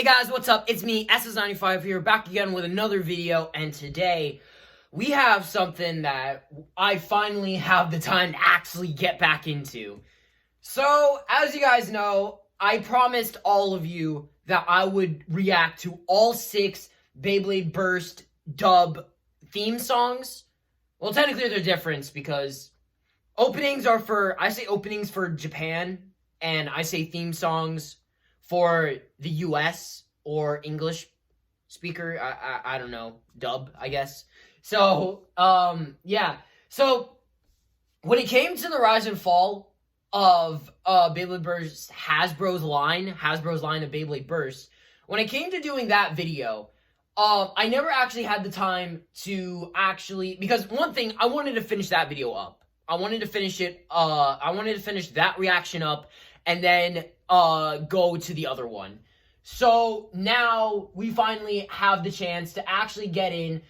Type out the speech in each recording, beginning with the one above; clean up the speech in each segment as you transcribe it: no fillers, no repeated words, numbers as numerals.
Hey guys, what's up? It's me, SS95 here, back again with another video, and today we have something that I finally have the time to actually get back into. So, as you guys know, I promised all of you that I would react to all 6 Beyblade Burst dub theme songs. Well, technically they're different because openings are for, I say openings for Japan, and I say theme songs for the US or English speaker. I don't know, dub, I guess. So, yeah. So, when it came to the rise and fall of Beyblade Burst Hasbro's line of Beyblade Burst, when it came to doing that video, I never actually had the time to actually, because one thing, I wanted to finish that video up. I wanted to finish it, I wanted to finish that reaction up, and then go to the other one. So now we finally have the chance to actually get in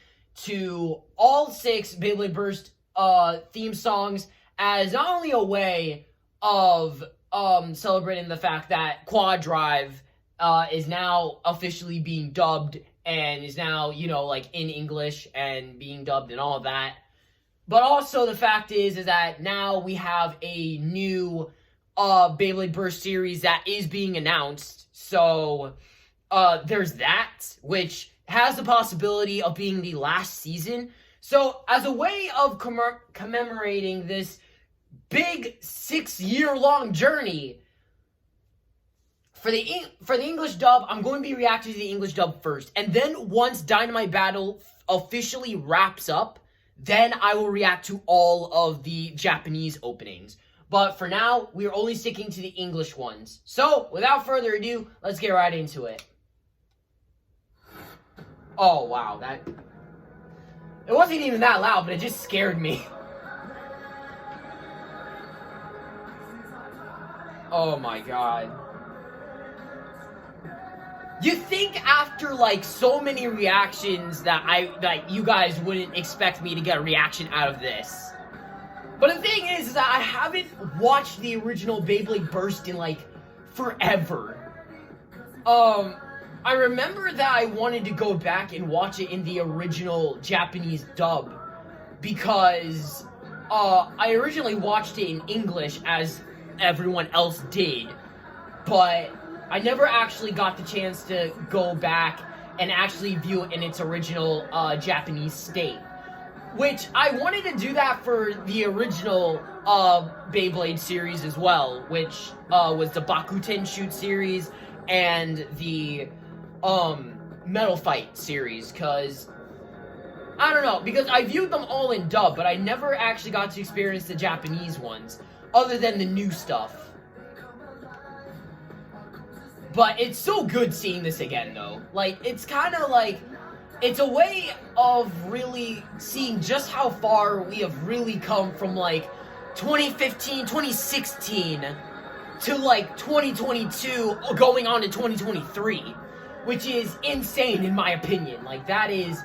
to all 6 Beyblade Burst theme songs as not only a way of celebrating the fact that QuadDrive is now officially being dubbed and is now, you know, like in English and being dubbed and all of that, but also the fact is that now we have a new Beyblade Burst series that is being announced. So there's that, which has the possibility of being the last season. So as a way of commemorating this big 6-year-long journey, for the English dub, I'm going to be reacting to the English dub first, and then once Dynamite Battle officially wraps up, then I will react to all of the Japanese openings. But for now, we're only sticking to the English ones. So, without further ado, let's get right into it. Oh, wow, it wasn't even that loud, but it just scared me. Oh my god. You think after, like, so many reactions that you guys wouldn't expect me to get a reaction out of this. But the thing is that I haven't watched the original Beyblade Burst in, like, forever. I remember that I wanted to go back and watch it in the original Japanese dub because, I originally watched it in English as everyone else did, but I never actually got the chance to go back and actually view it in its original, Japanese state. Which, I wanted to do that for the original, Beyblade series as well, which, was the Bakuten Shoot series and the, Metal Fight series, because, I don't know, because I viewed them all in dub, but I never actually got to experience the Japanese ones, other than the new stuff. But it's so good seeing this again, though. Like, it's kind of like, it's a way of really seeing just how far we have really come from, like, 2015, 2016 to, like, 2022 going on to 2023, which is insane in my opinion. Like, that is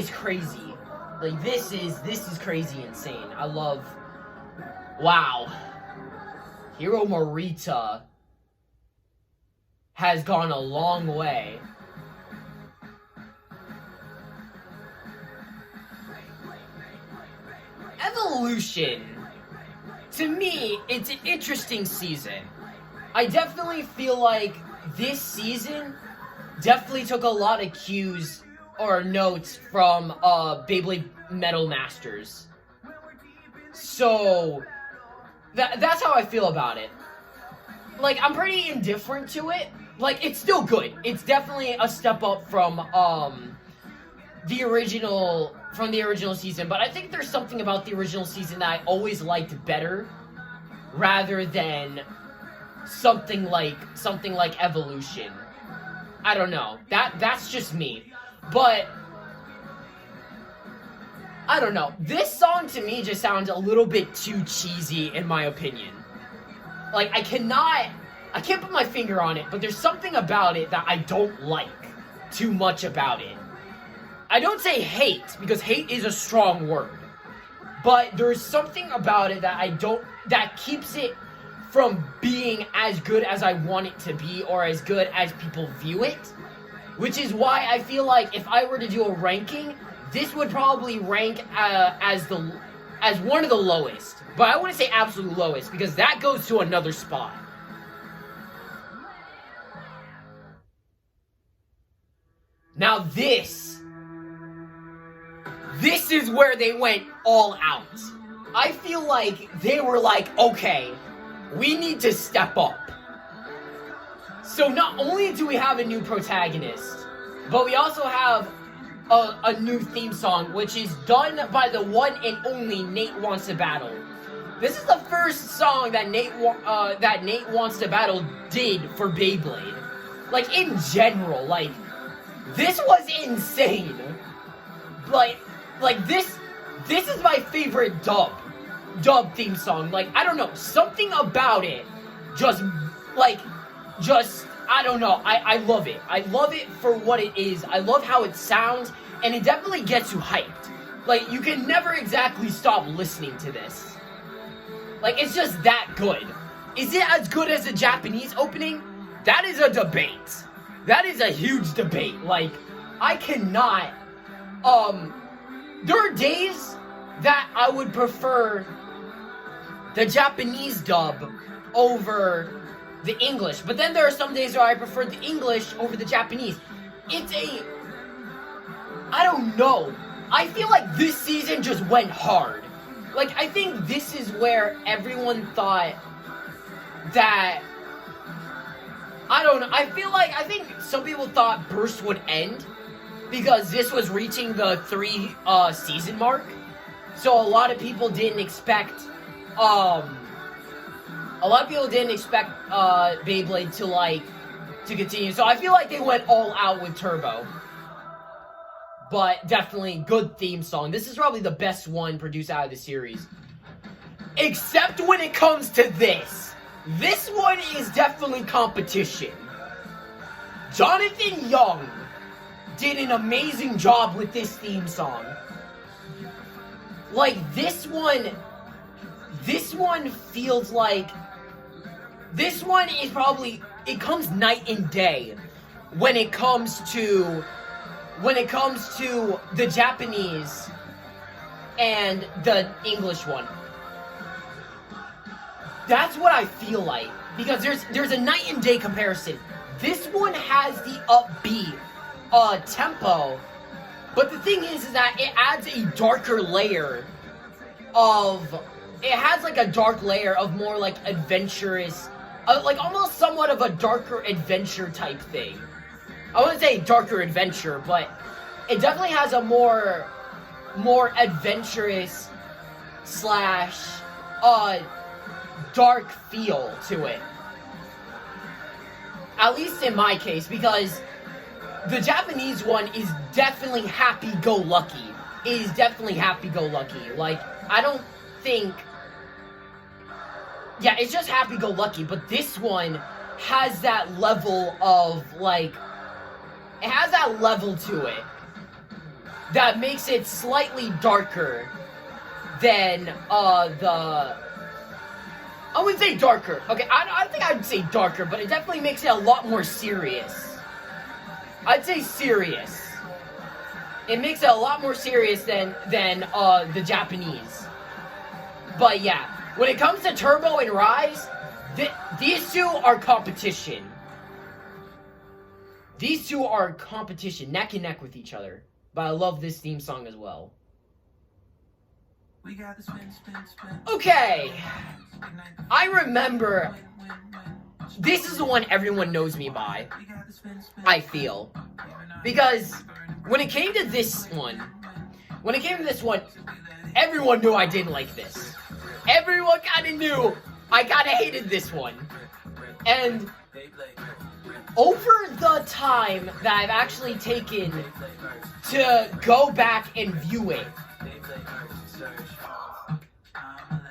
crazy. Like, this is crazy insane. I love, wow. Hiro Morita has gone a long way. Evolution, to me, it's an interesting season. I definitely feel like this season definitely took a lot of cues or notes from Beyblade Metal Masters. So that's how I feel about it. Like, I'm pretty indifferent to it. Like, it's still good. It's definitely a step up from the original season, but I think there's something about the original season that I always liked better, rather than something like Evolution. I don't know. That's just me. But I don't know. This song to me just sounds a little bit too cheesy in my opinion. Like, I can't put my finger on it, but there's something about it that I don't like too much about it. I don't say hate, because hate is a strong word. But there's something about it that that keeps it from being as good as I want it to be or as good as people view it. Which is why I feel like if I were to do a ranking, this would probably rank as one of the lowest. But I wouldn't say absolute lowest, because that goes to another spot. Now this is where they went all out. I feel like they were like, okay, we need to step up. So not only do we have a new protagonist, but we also have a new theme song, which is done by the one and only Nate Wants to Battle. This is the first song that Nate Wants to Battle did for Beyblade. Like, in general, like, this was insane. Like this is my favorite dub theme song. Like, I don't know, something about it just, I don't know, I love it. I love it for what it is. I love how it sounds, and it definitely gets you hyped. Like, you can never exactly stop listening to this. Like, it's just that good. Is it as good as the Japanese opening? That is a debate. That is a huge debate. Like, I cannot, there are days that I would prefer the Japanese dub over the English, but then there are some days where I prefer the English over the Japanese. I don't know. I feel like this season just went hard. Like, I think this is where everyone thought that, I don't know, I think some people thought Burst would end because this was reaching the 3 season mark. So a lot of people didn't expect Beyblade to continue. So I feel like they went all out with Turbo. But definitely good theme song. This is probably the best one produced out of the series. Except when it comes to this. This one is definitely competition. Jonathan Young did an amazing job with this theme song. Like, this one feels like, this one is probably, it comes night and day when it comes to the Japanese and the English one. That's what I feel like, because there's a night and day comparison. This one has the upbeat tempo, but the thing is that it adds a darker layer of, it has like a dark layer of more like adventurous, like almost somewhat of a darker adventure type thing. I wouldn't say darker adventure, but it definitely has a more adventurous slash dark feel to it. At least in my case, because the Japanese one is definitely happy-go-lucky. It is definitely happy-go-lucky. Like, I don't think... Yeah, it's just happy-go-lucky, but this one has that level of, like... It has that level to it that makes it slightly darker than, I wouldn't say darker. Okay, I don't think I'd say darker, but it definitely makes it a lot more serious. I'd say serious. It makes it a lot more serious than the Japanese. But yeah, when it comes to Turbo and Rise, these two are competition. These two are competition, neck and neck with each other. But I love this theme song as well. Okay, I remember, this is the one everyone knows me by, I feel. Because when it came to this one, everyone knew I didn't like this. Everyone kind of knew I kind of hated this one. And over the time that I've actually taken to go back and view it,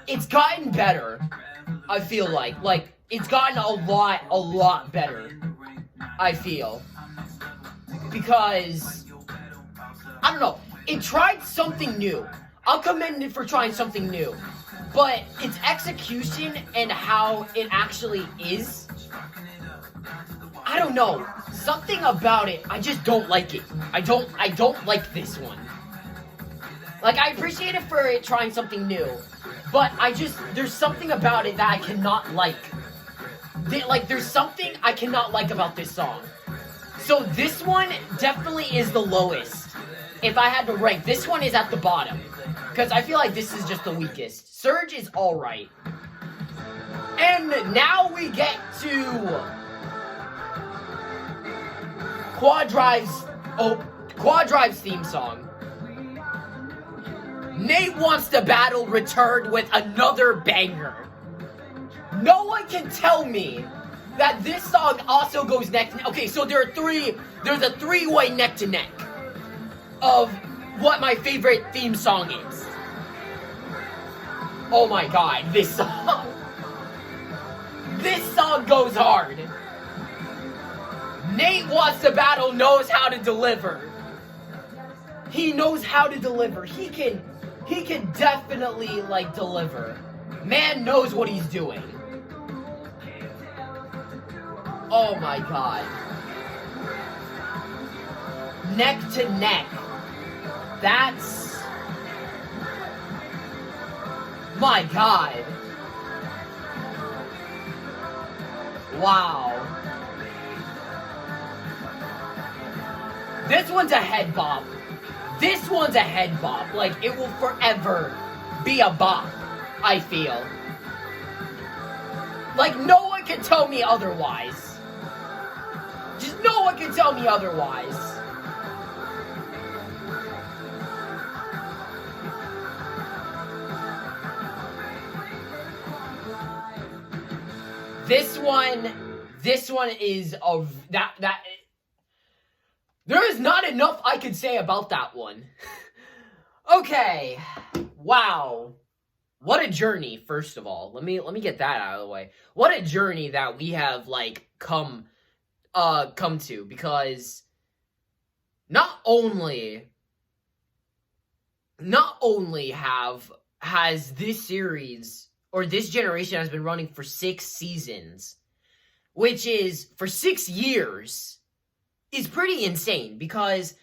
it's gotten better, I feel like. Like, it's gotten a lot better, I feel. Because, I don't know, it tried something new. I'll commend it for trying something new. but its execution and how it actually is, I don't know. Something about it, I just don't like it. I don't like this one. Like, I appreciate it for it trying something new, but there's something about it that I cannot like. There's something I cannot like about this song. So this one definitely is the lowest. If I had to rank, this one is at the bottom. Because I feel like this is just the weakest. Surge is alright. And now we get to QuadDrive's theme song. Nate Wants to Battle returned with another banger. No one can tell me that this song also goes neck to neck. Okay, so there's a three-way neck to neck of what my favorite theme song is. Oh my god, this song. This song goes hard. Nate Wants to Battle knows how to deliver. He knows how to deliver. He can definitely, like, deliver. Man knows what he's doing. Oh my god. Neck to neck. That's... my god. Wow. This one's a head bop. This one's a head bop. Like, it will forever be a bop, I feel. Like, no one can tell me otherwise. Just no one can tell me otherwise. This one is of that there is not enough I could say about that one. Okay. Wow. What a journey, first of all. Let me get that out of the way. What a journey that we have, like, come to, because not only has this series, or this generation, has been running for 6 seasons, which is, for 6 years, is pretty insane, because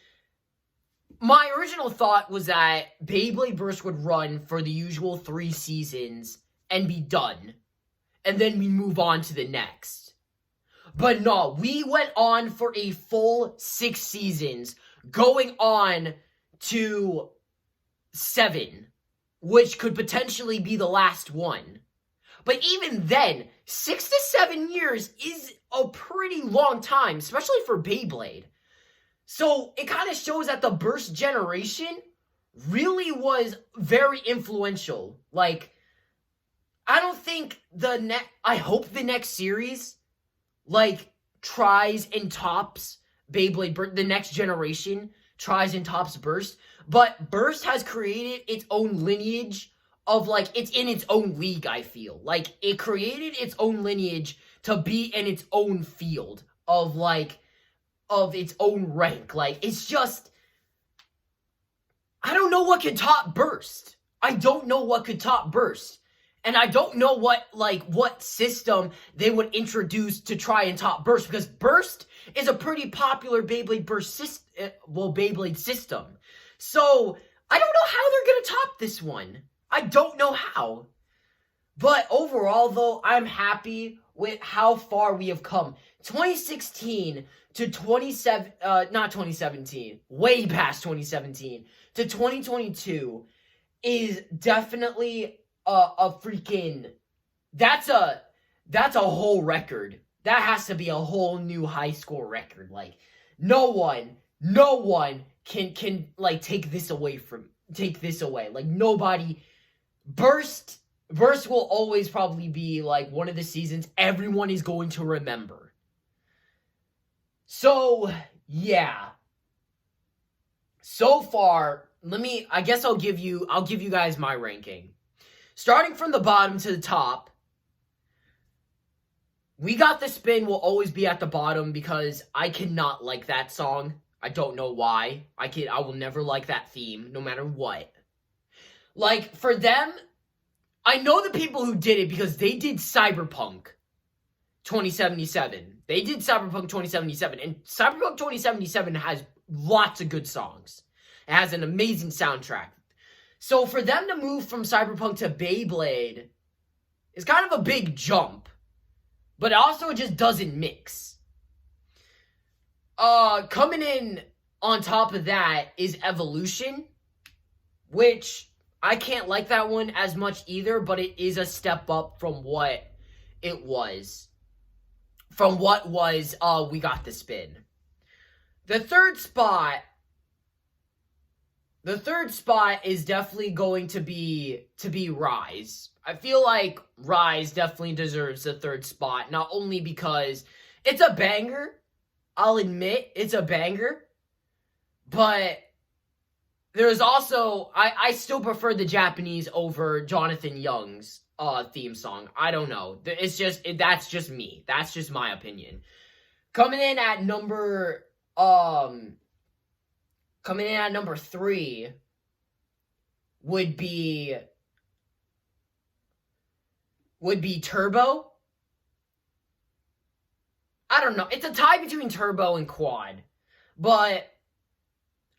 my original thought was that Beyblade Burst would run for the usual 3 seasons and be done, and then we move on to the next. But no, we went on for a full 6 seasons, going on to 7, which could potentially be the last one. But even then, 6 to 7 years is a pretty long time, especially for Beyblade. So it kind of shows that the Burst generation really was very influential. Like, I don't think I hope the next series, like, tries and tops Beyblade, the next generation tries and tops Burst. But Burst has created its own lineage of, like, it's in its own league, I feel. Like, it created its own lineage to be in its own field of, like, of its own rank. Like, it's just, I don't know what could top Burst. I don't know what could top Burst. And I don't know what system they would introduce to try and top Burst, because Burst is a pretty popular Beyblade Beyblade system. So, I don't know how they're gonna top this one. I don't know how. But overall, though, I'm happy with how far we have come. 2016 to not 2017, way past 2017 to 2022 is definitely a freaking, that's a whole record. That has to be a whole new high score record. Like, no one can like take this away. Like, nobody. Burst will always probably be, like, one of the seasons everyone is going to remember. So, yeah. So far, I guess I'll give you guys my ranking. Starting from the bottom to the top, We Got the Spin will always be at the bottom because I cannot like that song. I don't know why. I will never like that theme, no matter what. Like, for them, I know the people who did it because they did Cyberpunk 2077. They did Cyberpunk 2077, and Cyberpunk 2077 has lots of good songs. It has an amazing soundtrack. So for them to move from Cyberpunk to Beyblade is kind of a big jump, but also it just doesn't mix. Coming in on top of that is Evolution, which I can't like that one as much either, but it is a step up from what it was. From what was We Got the Spin. The third spot is definitely going to be Rise. I feel like Rise definitely deserves the third spot, not only because it's a banger, I'll admit it's a banger, but there's also, I still prefer the Japanese over Jonathan Young's theme song. I don't know. It's just, that's just me. That's just my opinion. Coming in at number 3 would be Turbo. I don't know. It's a tie between Turbo and Quad. But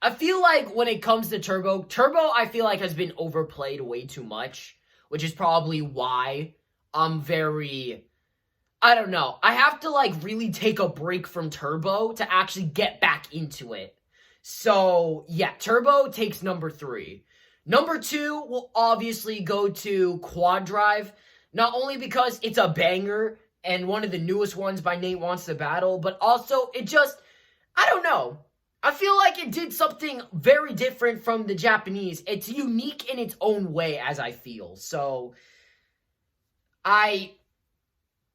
I feel like when it comes to Turbo I feel like has been overplayed way too much, which is probably why I'm very, I don't know. I have to like really take a break from Turbo to actually get back into it. So yeah, Turbo takes number 3. Number 2 will obviously go to QuadDrive, not only because it's a banger and one of the newest ones by Nate Wants to Battle, but also it just, I don't know. I feel like it did something very different from the Japanese. It's unique in its own way, as I feel. So, I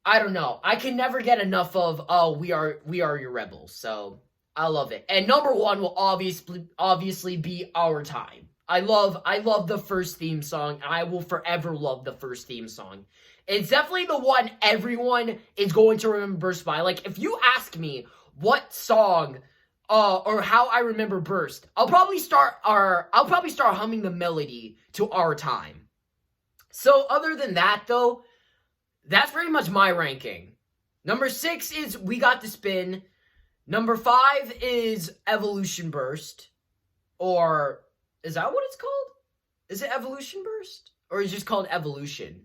don't know. I can never get enough of, we are your rebels. So, I love it. And number 1 will obviously be Our Time. I love the first theme song. I will forever love the first theme song. It's definitely the one everyone is going to remember Burst by. Like, if you ask me what song or how I remember Burst, I'll probably start humming the melody to Our Time. So other than that though, that's pretty much my ranking. Number 6 is We Got the Spin. Number 5 is Evolution Burst. Or is that what it's called? Is it Evolution Burst? Or is it just called Evolution?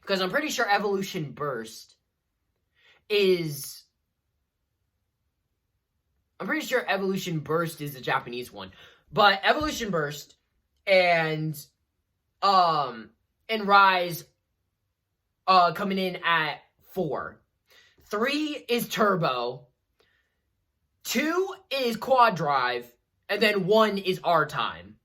Because I'm pretty sure Evolution Burst is, I'm pretty sure Evolution Burst is the Japanese one. But Evolution Burst and Rise coming in at 4. 3 is Turbo. 2 is QuadDrive. And then 1 is Our Time.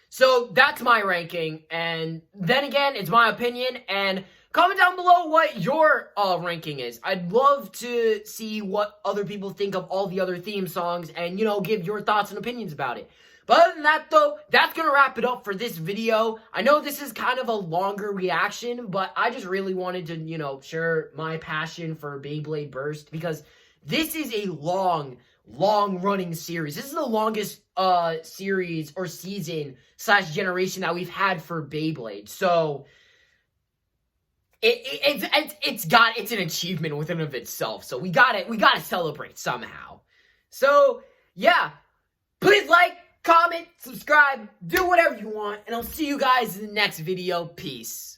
So that's my ranking. And then again, it's my opinion. And comment down below what your ranking is. I'd love to see what other people think of all the other theme songs and, give your thoughts and opinions about it. But other than that, though, that's going to wrap it up for this video. I know this is kind of a longer reaction, but I just really wanted to, share my passion for Beyblade Burst because this is a long-running series. This is the longest series or season/generation that we've had for Beyblade. So it's an achievement within of itself. So we gotta celebrate somehow. So yeah, please like, comment, subscribe, do whatever you want, and I'll see you guys in the next video. Peace.